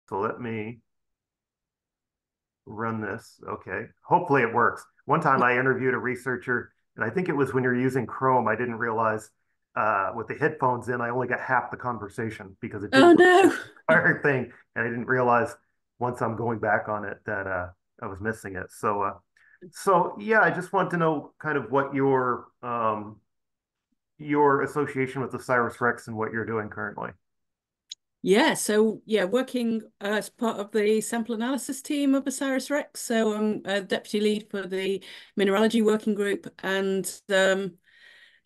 So let me run this. Okay. Hopefully it works. One time I interviewed a researcher, and I think it was when you're using Chrome, I didn't realize with the headphones in, I only got half the conversation because it Oh didn't the no. entire thing. And I didn't realize once I'm going back on it that I was missing it. So yeah, I just want to know kind of what your association with Osiris-REX and what you're doing currently. Yeah, so yeah, working as part of the sample analysis team of Osiris-REX. So I'm a deputy lead for the mineralogy working group, and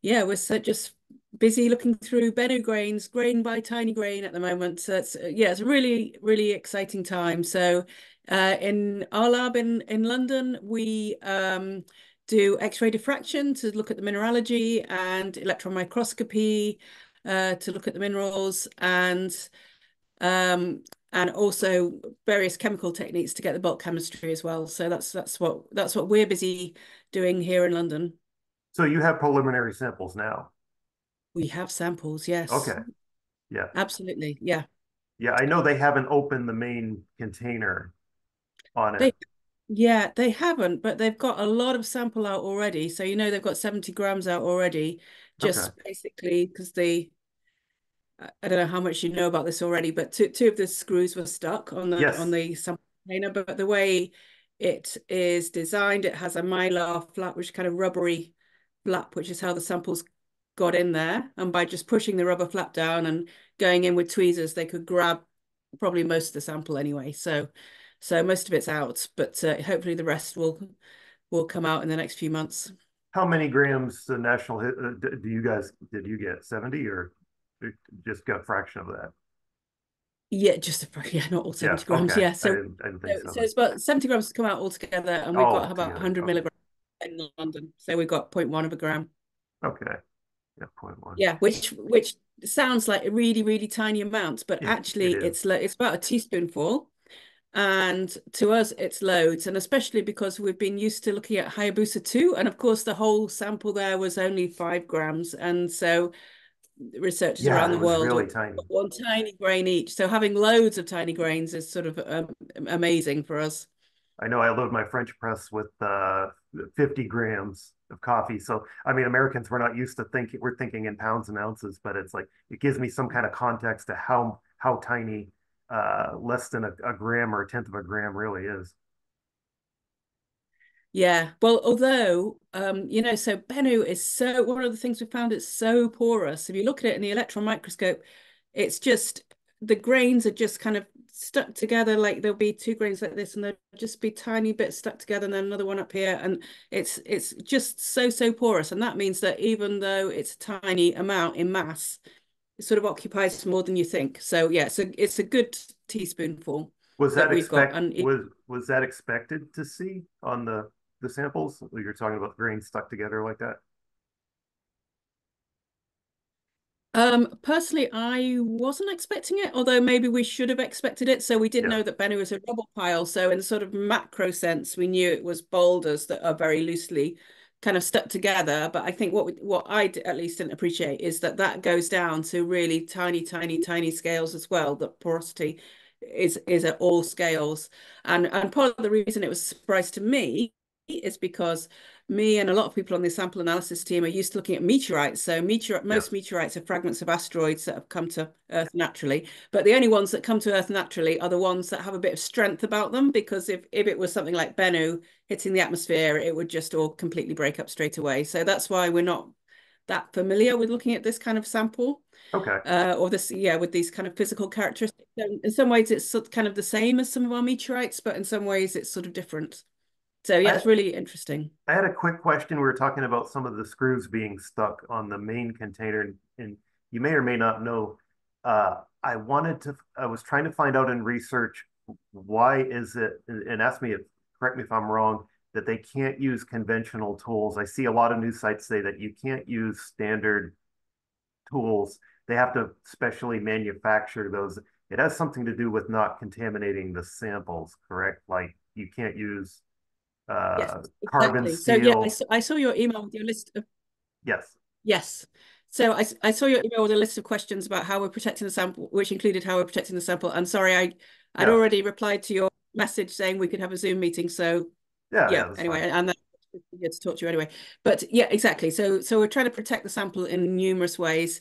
yeah, just busy looking through Bennu grains, grain by tiny grain at the moment. So it's yeah, it's a really exciting time. So in our lab in London, we do X-ray diffraction to look at the mineralogy and electron microscopy to look at the minerals um, and also various chemical techniques to get the bulk chemistry as well. So that's what we're busy doing here in London. So you have preliminary samples now. We have samples, yes. Okay. Yeah. Absolutely. Yeah. Yeah. I know they haven't opened the main container on it. They yeah, they haven't, but they've got a lot of sample out already. So they've got 70 grams out already, Okay. just basically because I don't know how much you know about this already, but two of the screws were stuck on Yes. the sample container. But the way it is designed, it has a mylar flap, which is kind of rubbery flap, which is how the samples got in there. And by just pushing the rubber flap down and going in with tweezers, they could grab probably most of the sample anyway. So most of it's out, but hopefully the rest will come out in the next few months. How many grams the national do you guys did you get? 70 or just got a fraction of that? Yeah, yeah, not all Yeah. 70 grams. Okay. Yeah, I didn't think so so. it's about 70 grams to come out altogether, and we've got Oh, about together. 100 Okay. milligrams in London. So we've got zero point 0.1 of a gram. Okay. Yeah. Point one. Yeah, which sounds like a really tiny amount, but It actually is. it's about a teaspoonful. And to us, it's loads. And especially because we've been used to looking at Hayabusa 2. And of course, the whole sample there was only 5 grams. And so researchers Yeah, around it the was world really have tiny. got one tiny grain each. So having loads of tiny grains is sort of amazing for us. I know I load my French press with 50 grams of coffee. So, I mean, Americans, we're not used to thinking, we're thinking in pounds and ounces, but it's like, it gives me some kind of context to how tiny less than a gram or a tenth of a gram really is. Yeah. Well, although, so Bennu is one of the things we found it's so porous. If you look at it in the electron microscope, it's just the grains are just kind of stuck together. Like there'll be two grains like this, and there'll just be tiny bits stuck together, and then another one up here. And it's just so porous. And that means that even though it's a tiny amount in mass, it sort of occupies more than you think. So yeah, so it's a good teaspoonful Was that that we've got. expect And was that expected to see on the samples? You're talking about grains stuck together like that? Personally, I wasn't expecting it, although maybe we should have expected it. So we did Yeah. know that Bennu was a rubble pile. So in sort of macro sense, we knew it was boulders that are very loosely kind of stuck together. But I think what at least didn't appreciate is that that goes down to really tiny scales as well. That porosity is at all scales, and part of the reason it was a surprise to me is because me and a lot of people on the sample analysis team are used to looking at meteorites. So most Yes. meteorites are fragments of asteroids that have come to Earth naturally. But the only ones that come to Earth naturally are the ones that have a bit of strength about them, because if it was something like Bennu hitting the atmosphere, it would just all completely break up straight away. So that's why we're not that familiar with looking at this kind of sample. Okay. Or this, yeah, with these kind of physical characteristics. In some ways, it's kind of the same as some of our meteorites, but in some ways, it's sort of different. So yeah, I it's really interesting. I had a quick question. We were talking about some of the screws being stuck on the main container, and you may or may not know. I was trying to find out in research why is it, and ask me if, correct me if I'm wrong, that they can't use conventional tools. I see a lot of news sites say that you can't use standard tools. They have to specially manufacture those. It has something to do with not contaminating the samples, correct? Like you can't use Yes, carbon exactly. So yeah, steel. I saw your email with your list of Yes. yes. So I saw your email with a list of questions about how we're protecting the sample, which included how we're protecting the sample. And sorry, I'd Yeah, already replied to your message saying we could have a Zoom meeting. So yeah, yeah, that's anyway, fine. and that's here to talk to you anyway. But yeah, exactly. So we're trying to protect the sample in numerous ways.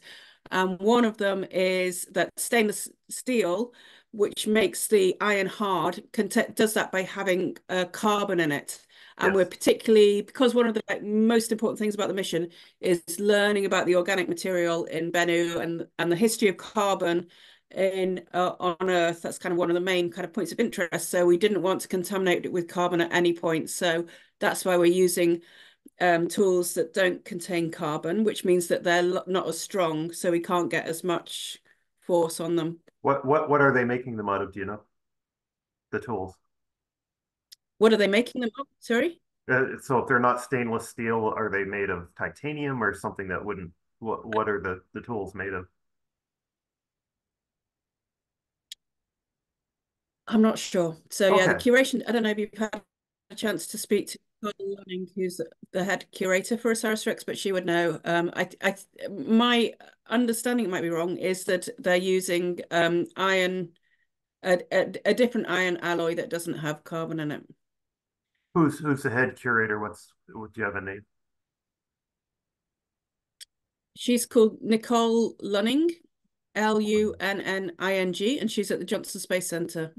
One of them is that stainless steel, which makes the iron hard, does that by having carbon in it. And we're Yes. particularly, because one of the most important things about the mission is learning about the organic material in Bennu and the history of carbon in on Earth. That's kind of one of the main kind of points of interest. So we didn't want to contaminate it with carbon at any point. So that's why we're using tools that don't contain carbon, which means that they're not as strong, so we can't get as much force on them. What are they making them out of? Do you know the tools? What are they making them of? Sorry? So if they're not stainless steel, are they made of titanium or something that wouldn't? What are the tools made of? I'm not sure. So yeah, the Okay. curation, I don't know if you've had a chance to speak to Carla Lunning, who's the head curator for Osiris-REX, but she would know. My understanding, it might be wrong, is that they're using iron, a different iron alloy that doesn't have carbon in it. Who's the head curator? Do you have a name? She's called Nicole Lunning, Lunning, and she's at the Johnson Space Center.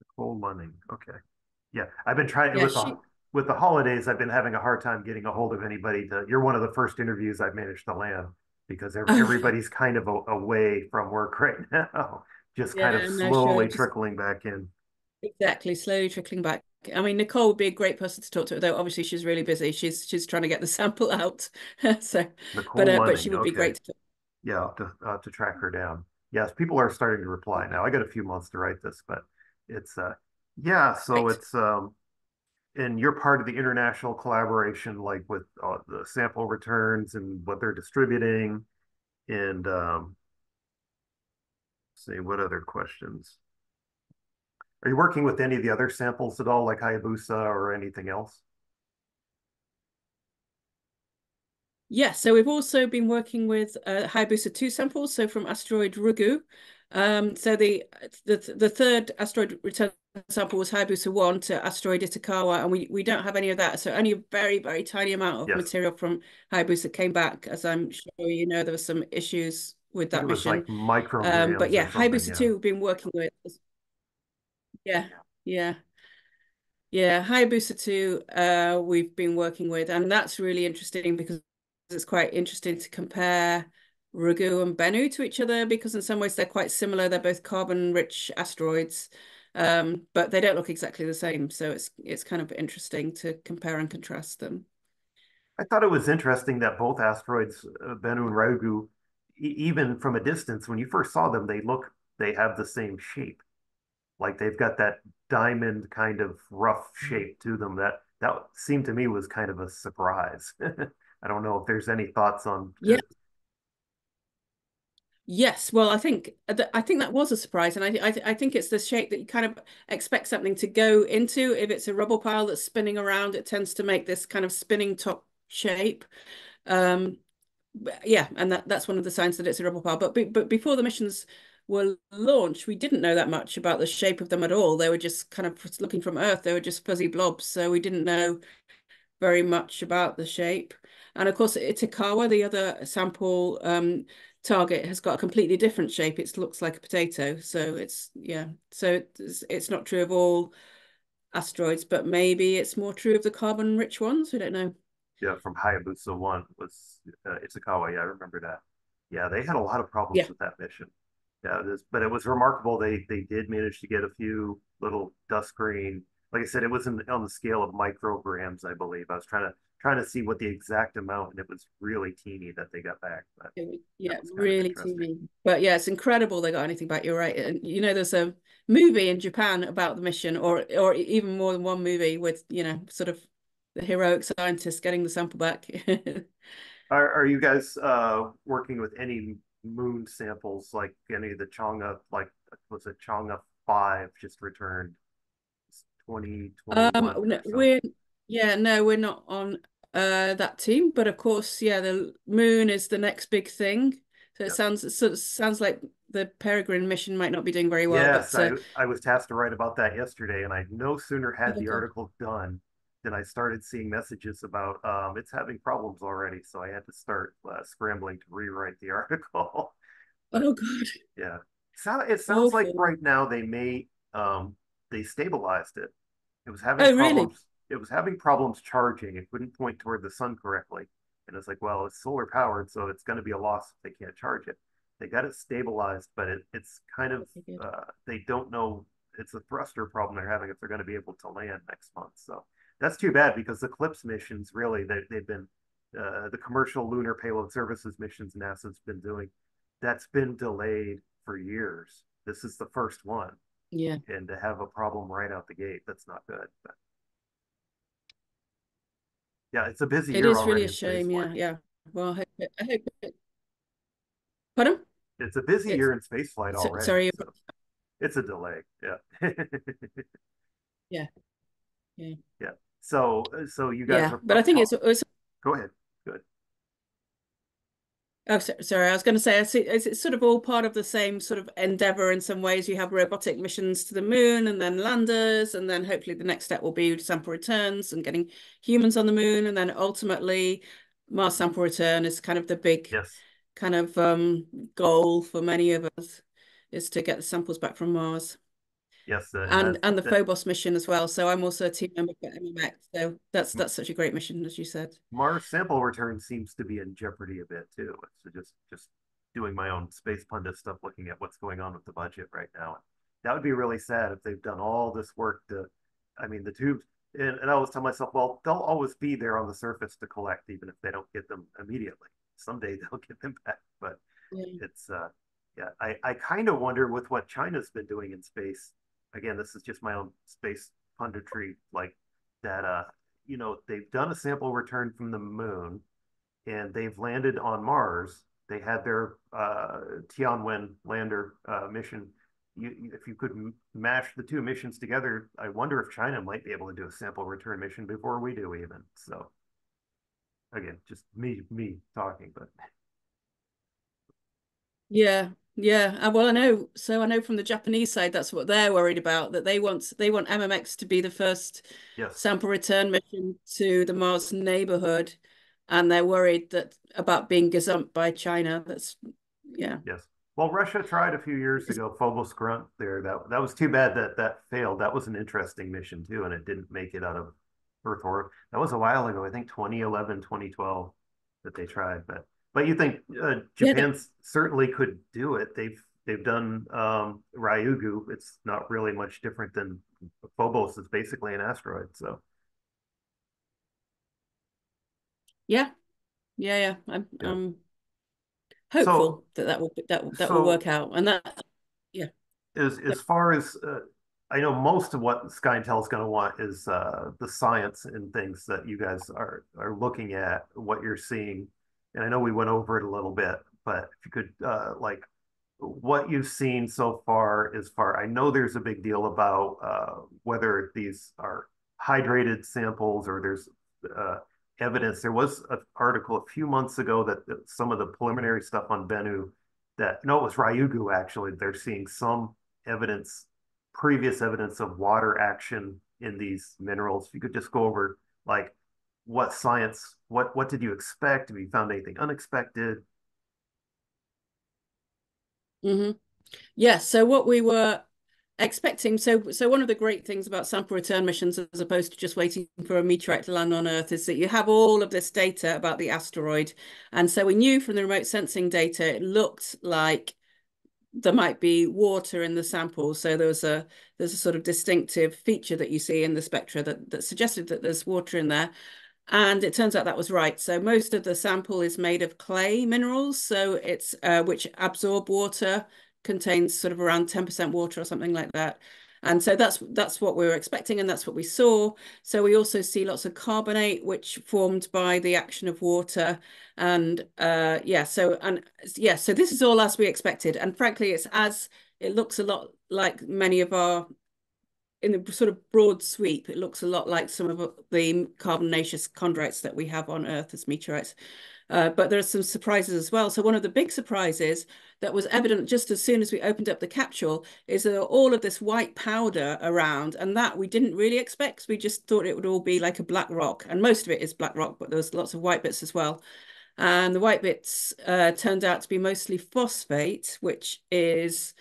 Nicole Lunning. Okay. Yeah, I've been trying Yeah, she. with the holidays. I've been having a hard time getting a hold of anybody. You're one of the first interviews I've managed to land because Oh, everybody's kind of away from work right now, just kind of yeah, no, sure. slowly Just trickling back in. exactly, slowly trickling back. I mean, Nicole would be a great person to talk to, though obviously she's really busy. She's trying to get the sample out. So, Nicole but she Lunning. would be Okay. great to talk. Yeah, I'll have to track her down. Yes, people are starting to reply now. I got a few months to write this, but it's yeah, so Great. it's and you're part of the international collaboration, like with the sample returns and what they're distributing. And see what other questions. Are you working with any of the other samples at all, like Hayabusa or anything else? Yeah, so we've also been working with Hayabusa 2 samples, so from asteroid Rugu. So the third asteroid return sample was Hayabusa 1 to asteroid Itokawa, and we don't have any of that. So only a very, very tiny amount of Yes. material from Hayabusa came back. As I'm sure you know, there were some issues with I think that it was like mission. But micrograms or yeah, something. Hayabusa Yeah. 2 we've been working with. Yeah, yeah. Yeah, Hayabusa 2, we've been working with, and that's really interesting because it's quite interesting to compare Ragu and Bennu to each other because in some ways they're quite similar. They're both carbon-rich asteroids, but they don't look exactly the same. So it's kind of interesting to compare and contrast them. I thought it was interesting that both asteroids, Bennu and Ryugu, even from a distance, when you first saw them, they have the same shape. Like they've got that diamond kind of rough shape to them. That seemed to me was kind of a surprise. I don't know if there's any thoughts on. Yeah. Yes, well, I think that was a surprise, and I think it's the shape that you kind of expect something to go into. If it's a rubble pile that's spinning around, it tends to make this kind of spinning top shape. Um, yeah, and that's one of the signs that it's a rubble pile. But before the missions were launched, we didn't know that much about the shape of them at all. They were just kind of looking from Earth. They were just fuzzy blobs, so we didn't know very much about the shape. And of course, Itakawa, the other sample target, has got a completely different shape. It looks like a potato. So yeah. So it's not true of all asteroids, but maybe it's more true of the carbon-rich ones. We don't know. Yeah, from Hayabusa 1 was Isakawa. Yeah, I remember that. Yeah, they had a lot of problems Yeah. with that mission. Yeah, but it was remarkable. They did manage to get a few little dust grain. Like I said, it was on the scale of micrograms, I believe. I was trying to see what the exact amount, and it was really teeny that they got back. But that Yeah, was kind of really interesting. teeny. But yeah, it's incredible they got anything back. You're right. And there's a movie in Japan about the mission, or even more than one movie with, sort of the heroic scientists getting the sample back. Are you guys working with any moon samples like any of the Chang'e, like was it Chang'e 5 just returned 2021 No, or so? no, we're not on that team, but of course, yeah, the moon is the next big thing. So it Yes. sounds like the Peregrine mission might not be doing very well, Yes, but I was tasked to write about that yesterday, and I no sooner had oh the God. article done than I started seeing messages about it's having problems already. So I had to start scrambling to rewrite the article. But Oh God. yeah, so it sounds like Awful. right now they stabilized it. It was having Oh, really? problems. It was having problems charging. It couldn't point toward the sun correctly. And it's like, well, it's solar powered, so it's going to be a loss if they can't charge it. They got it stabilized, but it's kind of Okay, good. they don't know. It's a thruster problem they're having if they're going to be able to land next month. So that's too bad because the CLIPS missions really they've been the commercial lunar payload services missions NASA's been doing. That's been delayed for years. This is the first one, Yeah, and to have a problem right out the gate, that's not good. But yeah, it's a busy it year is really already a in space shame. flight. Yeah, yeah. Well, I hope pardon? It's a busy It's year in space flight so, already, sorry. so it's a delay. Yeah, Yeah, yeah, yeah. So you guys yeah. are But I think it's go ahead. Good. oh, sorry. I was going to say, I see it's sort of all part of the same sort of endeavor in some ways. You have robotic missions to the moon and then landers, and then hopefully the next step will be sample returns and getting humans on the moon, and then ultimately Mars sample return is kind of the big Yes, kind of goal for many of us is to get the samples back from Mars. yes, and And the that Phobos mission as well. So I'm also a team member for MMX. So that's such a great mission, as you said. Mars sample return seems to be in jeopardy a bit too. So just doing my own space pundit stuff, looking at what's going on with the budget right now. That would be really sad if they've done all this work to. I mean, the tubes, and I always tell myself, well, they'll always be there on the surface to collect, even if they don't get them immediately. Someday they'll get them back, but Yeah. it's yeah. I kind of wonder with what China's been doing in space. Again, this is just my own space punditry, like that. They've done a sample return from the moon and they've landed on Mars. They had their Tianwen lander mission. If you could mash the two missions together, I wonder if China might be able to do a sample return mission before we do even. So again, just me talking, but Yeah. Yeah. Well, I know. So I know from the Japanese side, that's what they're worried about, that they want MMX to be the first yes, sample return mission to the Mars neighborhood. And they're worried that about being gazumped by China. That's yeah. yes. Well, Russia tried a few years ago, Phobos Grunt there. That was too bad that that failed. That was an interesting mission too, and it didn't make it out of Earth orbit. That was a while ago, I think 2011, 2012 that they tried. But you think Yeah. Japan certainly could do it. They've done Ryugu. It's not really much different than Phobos. It's basically an asteroid. So Yeah. Yeah. Yeah. yeah. I'm So hopeful that that will so work out. And that, yeah. as far as I know, most of what SkyIntel is going to want is the science and things that you guys are looking at, what you're seeing. And I know we went over it a little bit, but if you could like what you've seen so far is far. I know there's a big deal about whether these are hydrated samples or there's uh, evidence. There was an article a few months ago that some of the preliminary stuff on Bennu that no, it was Ryugu actually. They're seeing some evidence, previous evidence of water action in these minerals. If you could just go over like what science, what did you expect? Have you found anything unexpected? Hmm. Yeah, so what we were expecting, so one of the great things about sample return missions, as opposed to just waiting for a meteorite to land on Earth, is that you have all of this data about the asteroid. And so we knew from the remote sensing data, it looked like there might be water in the sample. So there's a sort of distinctive feature that you see in the spectra that suggested that there's water in there. And it turns out that was right. So most of the sample is made of clay minerals. So it's which absorb water, contains sort of around 10% water or something like that. And so that's what we were expecting, and that's what we saw. So we also see lots of carbonate, which formed by the action of water. And so this is all as we expected. And frankly, it looks a lot like many of our in the sort of broad sweep, it looks a lot like some of the carbonaceous chondrites that we have on Earth as meteorites. But there are some surprises as well. So one of the big surprises that was evident just as soon as we opened up the capsule is that all of this white powder around, and that we didn't really expect. We just thought it would all be like a black rock, and most of it is black rock, but there's lots of white bits as well. And the white bits turned out to be mostly phosphate, which is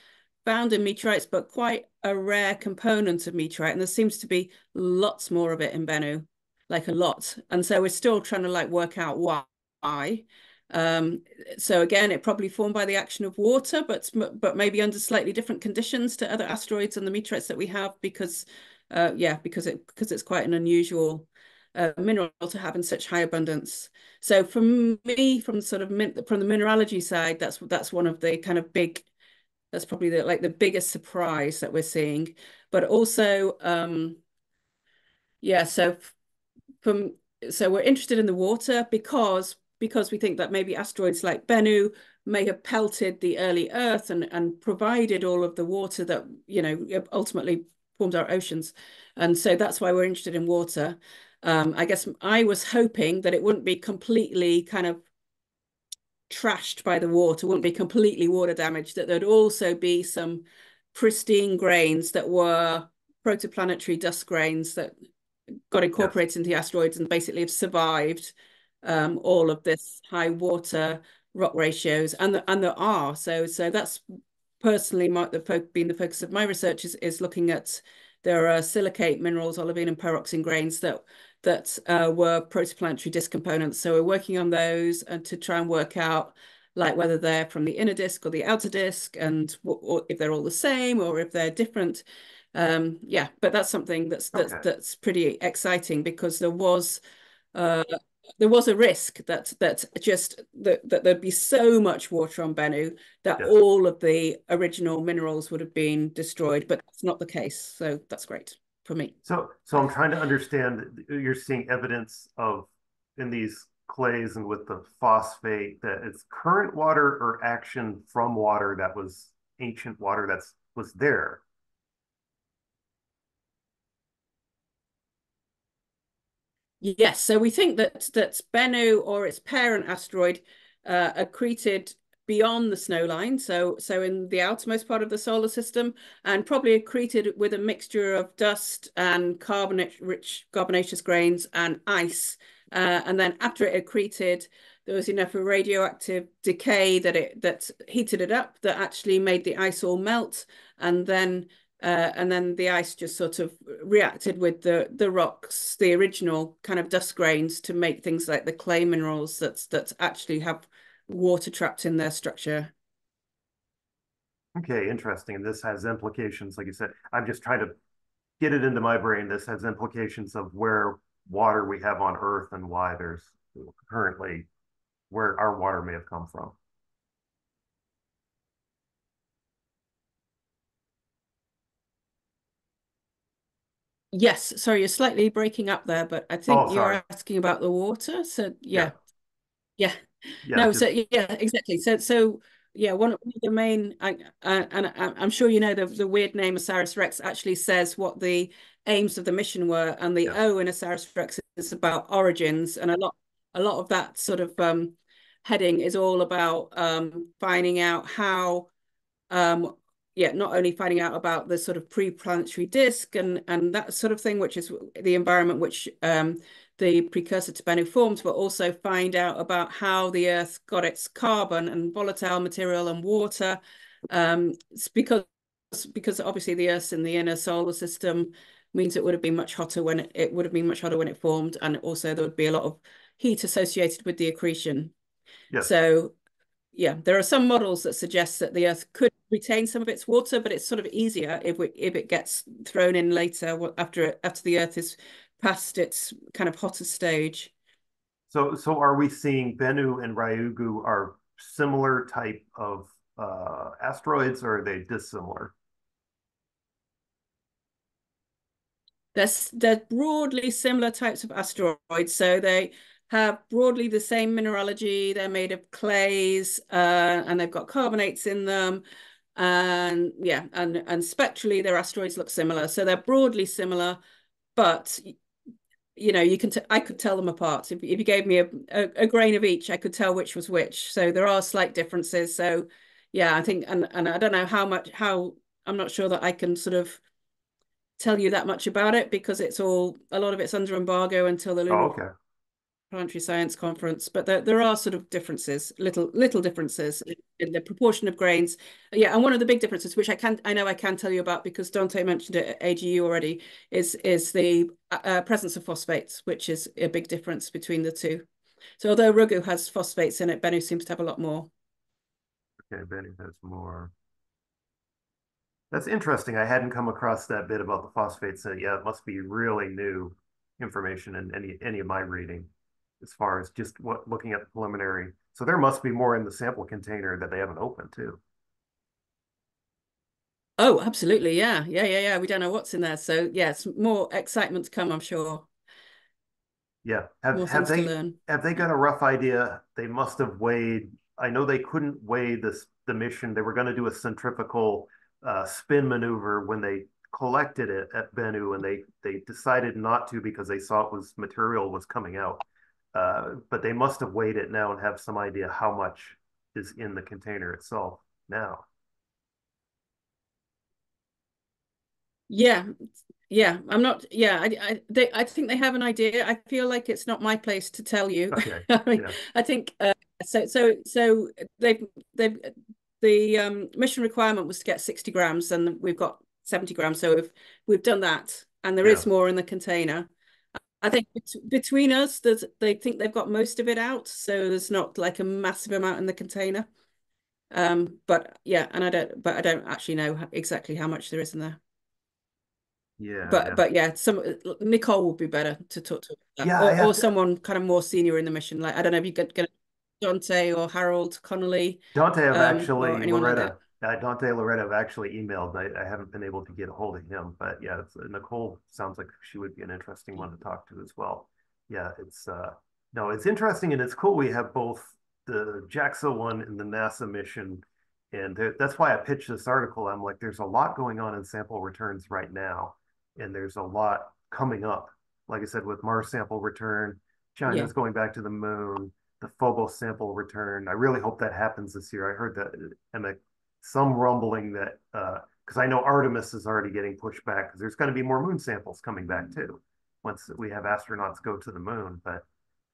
found in meteorites, but quite a rare component of meteorite. And there seems to be lots more of it in Bennu, like a lot. And so we're still trying to like work out why. Um, so again, it probably formed by the action of water, but maybe under slightly different conditions to other asteroids and the meteorites that we have, because because it's quite an unusual mineral to have in such high abundance. So for me, from sort of from the mineralogy side, that's one of the kind of big. That's probably the biggest surprise that we're seeing. But also, yeah. From so we're interested in the water because we think that maybe asteroids like Bennu may have pelted the early Earth and provided all of the water that ultimately formed our oceans, and so that's why we're interested in water. I guess I was hoping that it wouldn't be completely kind of trashed by the water, wouldn't be completely water damaged, that there'd also be some pristine grains that were protoplanetary dust grains that got Yes. incorporated into the asteroids and basically have survived all of this high water rock ratios, and there are so that's personally been the focus of my research is looking at there are silicate minerals, olivine and pyroxene grains that were protoplanetary disk components. So we're working on those and to try and work out like whether they're from the inner disk or the outer disk, and or if they're all the same or if they're different. Yeah, but that's something that's pretty exciting, because uh, there was a risk that there'd be so much water on Bennu that Yes. all of the original minerals would have been destroyed, but that's not the case. So that's great for me. So I'm trying to understand, you're seeing evidence of in these clays and with the phosphate that it's current water or action from water that was ancient water that's was there. Yes, so we think that Bennu or its parent asteroid accreted beyond the snow line, so in the outermost part of the solar system, and probably accreted with a mixture of dust and rich carbonaceous grains and ice. And then after it accreted, there was enough radioactive decay that heated it up, that actually made the ice all melt, and then the ice just sort of reacted with the rocks, the original kind of dust grains, to make things like the clay minerals that actually have water trapped in their structure. Okay, interesting. And this has implications, like you said. I'm just trying to get it into my brain. This has implications of where water we have on Earth and why there's currently where our water may have come from. Yes, sorry, you're slightly breaking up there, but I think Oh, sorry. you're asking about the water. So Yeah, yeah, yeah. yeah, No, so just yeah, exactly. So yeah, one of the main, I'm sure you know the weird name Osiris-REX actually says what the aims of the mission were, and the yes. O in Osiris-REX is about origins, and a lot of that sort of heading is all about finding out how yeah, not only finding out about the sort of pre-planetary disk and that sort of thing, which is the environment which the precursor to Bennu formed, but also find out about how the Earth got its carbon and volatile material and water. It's because obviously the Earth's in the inner solar system means it would have been much hotter when it would have been much hotter when it formed, and also there would be a lot of heat associated with the accretion. Yes. So yeah, there are some models that suggest that the Earth could retain some of its water, but it's sort of easier if it gets thrown in later after the Earth is past its kind of hotter stage. So are we seeing Bennu and Ryugu are similar type of asteroids, or are they dissimilar? They're broadly similar types of asteroids, so they have broadly the same mineralogy. They're made of clays, and they've got carbonates in them. And yeah, and spectrally their asteroids look similar. So they're broadly similar, but you know, I could tell them apart. If you gave me a grain of each, I could tell which was which. So there are slight differences. So yeah, I think, and I don't know how I'm not sure that I can sort of tell you that much about it because a lot of it's under embargo until the Oh, Lunar okay. Planetary Science Conference, but there are sort of differences, little differences in the proportion of grains. Yeah, and one of the big differences, which I know I can tell you about because Dante mentioned it at AGU already, is the presence of phosphates, which is a big difference between the two. So although Rugu has phosphates in it, Bennu seems to have a lot more. Okay, Benny has more. That's interesting. I hadn't come across that bit about the phosphates. So yeah, it must be really new information in any of my reading, as far as just what looking at the preliminary. So there must be more in the sample container that they haven't opened too. Oh, absolutely. Yeah. We don't know what's in there. So yes, more excitement to come, I'm sure. Yeah. More things to learn. Have they got a rough idea? They must have weighed. I know they couldn't weigh the mission. They were going to do a centrifugal spin maneuver when they collected it at Bennu, and they decided not to because they saw it was material was coming out. But they must have weighed it now and have some idea how much is in the container itself now. Yeah, yeah. I'm not. Yeah, I think they have an idea. I feel like it's not my place to tell you. Okay. I mean, Yeah. I think so. They've the mission requirement was to get 60 grams, and we've got 70 grams. So we've done that, and there Yeah. is more in the container. I think between us, they think they've got most of it out, so there's not like a massive amount in the container. But yeah, and I don't actually know exactly how much there is in there. Yeah. Yeah. But yeah, some Nicole would be better to talk to that, Yeah. I have or someone kind of more senior in the mission. Like I don't know if you get Dante or Harold Connolly, Dante have or actually anyone like that. Dante Loretta have actually emailed. I haven't been able to get a hold of him, but yeah, Nicole sounds like she would be an interesting one to talk to as well. Yeah, it's no, it's interesting and it's cool. We have both the JAXA one and the NASA mission, and that's why I pitched this article. I'm like, there's a lot going on in sample returns right now, and there's a lot coming up. Like I said, with Mars sample return, Yeah, China's going back to the moon, the Phobos sample return. I really hope that happens this year. I heard that and some rumbling that because I know Artemis is already getting pushed back because there's going to be more moon samples coming back too once we have astronauts go to the moon. But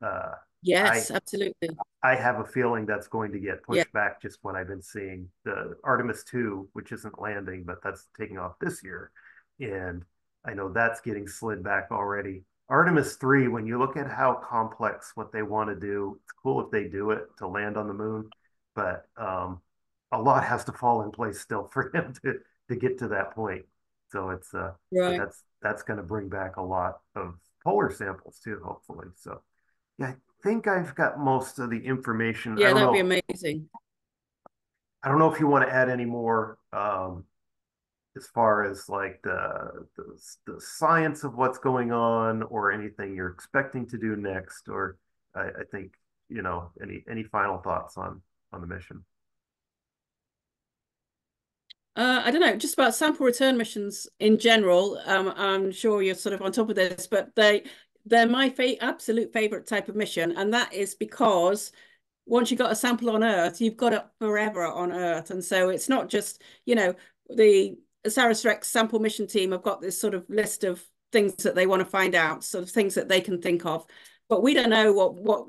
uh, I yes, absolutely. I have a feeling that's going to get Yeah, pushed back just what I've been seeing. The Artemis 2, which isn't landing, but that's taking off this year. And I know that's getting slid back already. Artemis 3, when you look at how complex what they want to do, it's cool if they do it to land on the moon, but a lot has to fall in place still for him to get to that point. So it's but right. that's going to bring back a lot of polar samples too, hopefully. So yeah, I think I've got most of the information. Yeah, that'd be amazing. I don't know if you want to add any more as far as like the science of what's going on or anything you're expecting to do next, or I think any final thoughts on the mission. I don't know, just about sample return missions in general. I'm sure you're sort of on top of this, but they're my absolute favorite type of mission, and that is because once you've got a sample on Earth, you've got it forever on Earth, and so it's not just the Osiris-REX sample mission team have got this sort of list of things that they want to find out, sort of things that they can think of, but we don't know what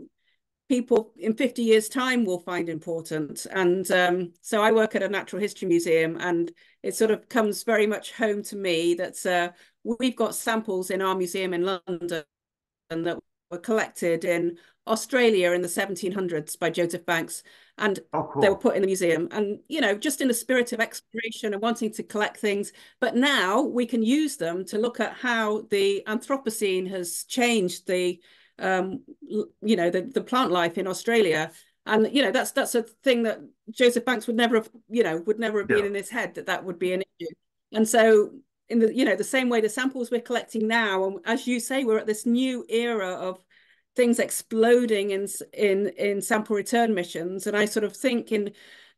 people in 50 years' time will find important. And so I work at a natural history museum, and it sort of comes very much home to me that we've got samples in our museum in London that were collected in Australia in the 1700s by Joseph Banks. And Oh, they were cool. put in the museum. And, just in the spirit of exploration and wanting to collect things. But now we can use them to look at how the Anthropocene has changed the plant life in Australia. And that's a thing that Joseph Banks would never have been Yeah, in his head that would be an issue. And so in the same way the samples we're collecting now, and as you say, we're at this new era of things exploding in sample return missions. And I sort of think in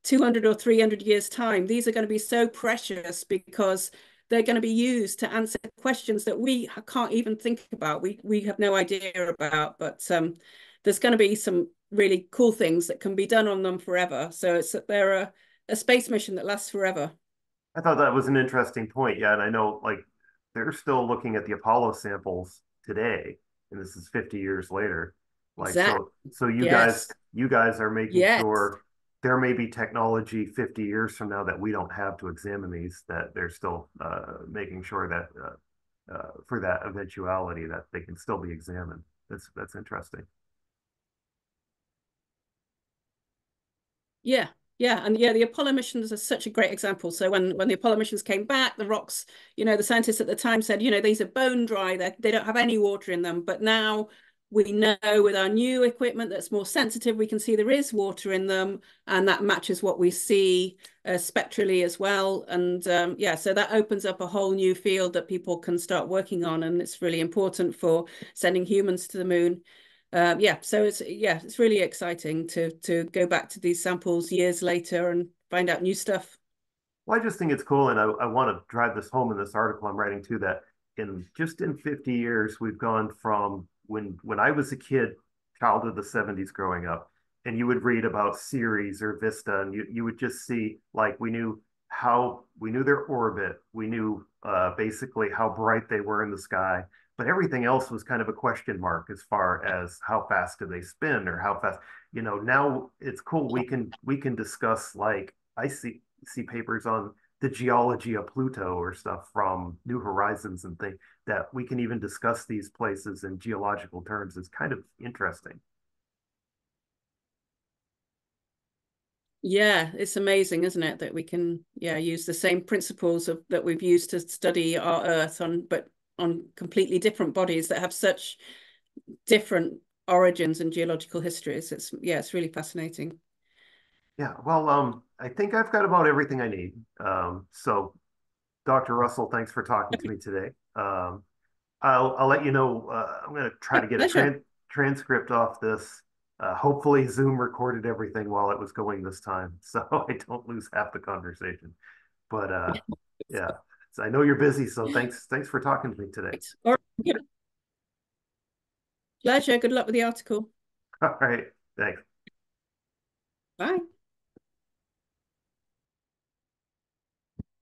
200 or 300 years' time, these are going to be so precious because they're going to be used to answer questions that we can't even think about. We have no idea about, but there's going to be some really cool things that can be done on them forever. So they're a space mission that lasts forever. I thought that was an interesting point. Yeah, and I know like they're still looking at the Apollo samples today, and this is 50 years later. Like Exactly. so Yes. you guys are making Yes. sure there may be technology 50 years from now that we don't have to examine these, that they're still making sure that for that eventuality that they can still be examined. That's interesting. Yeah, yeah, and yeah, the Apollo missions are such a great example. So when the Apollo missions came back, the rocks, the scientists at the time said, these are bone dry, they don't have any water in them. But now we know with our new equipment that's more sensitive, we can see there is water in them, and that matches what we see spectrally as well. And yeah, so that opens up a whole new field that people can start working on, and it's really important for sending humans to the moon. Yeah, so it's really exciting to go back to these samples years later and find out new stuff. Well, I just think it's cool, and I want to drive this home in this article I'm writing too. That in 50 years, we've gone from when I was a kid, childhood of the 70s, growing up, and you would read about Ceres or Vista, and you would just see like we knew their orbit, we knew basically how bright they were in the sky, but everything else was kind of a question mark as far as how fast do they spin or how fast. Now it's cool. We can discuss like I see papers on the geology of Pluto or stuff from New Horizons and things that we can even discuss these places in geological terms is kind of interesting. Yeah, it's amazing, isn't it, that we can use the same principles that we've used to study our Earth but on completely different bodies that have such different origins and geological histories. It's really fascinating. Yeah, well, I think I've got about everything I need. So, Dr. Russell, thanks for talking to me today. I'll let you know. I'm going to try to get a Pleasure. transcript off this. Hopefully, Zoom recorded everything while it was going this time, so I don't lose half the conversation. But yeah, so I know you're busy, so thanks for talking to me today. Right. All right. Pleasure. Good luck with the article. All right, thanks. Bye.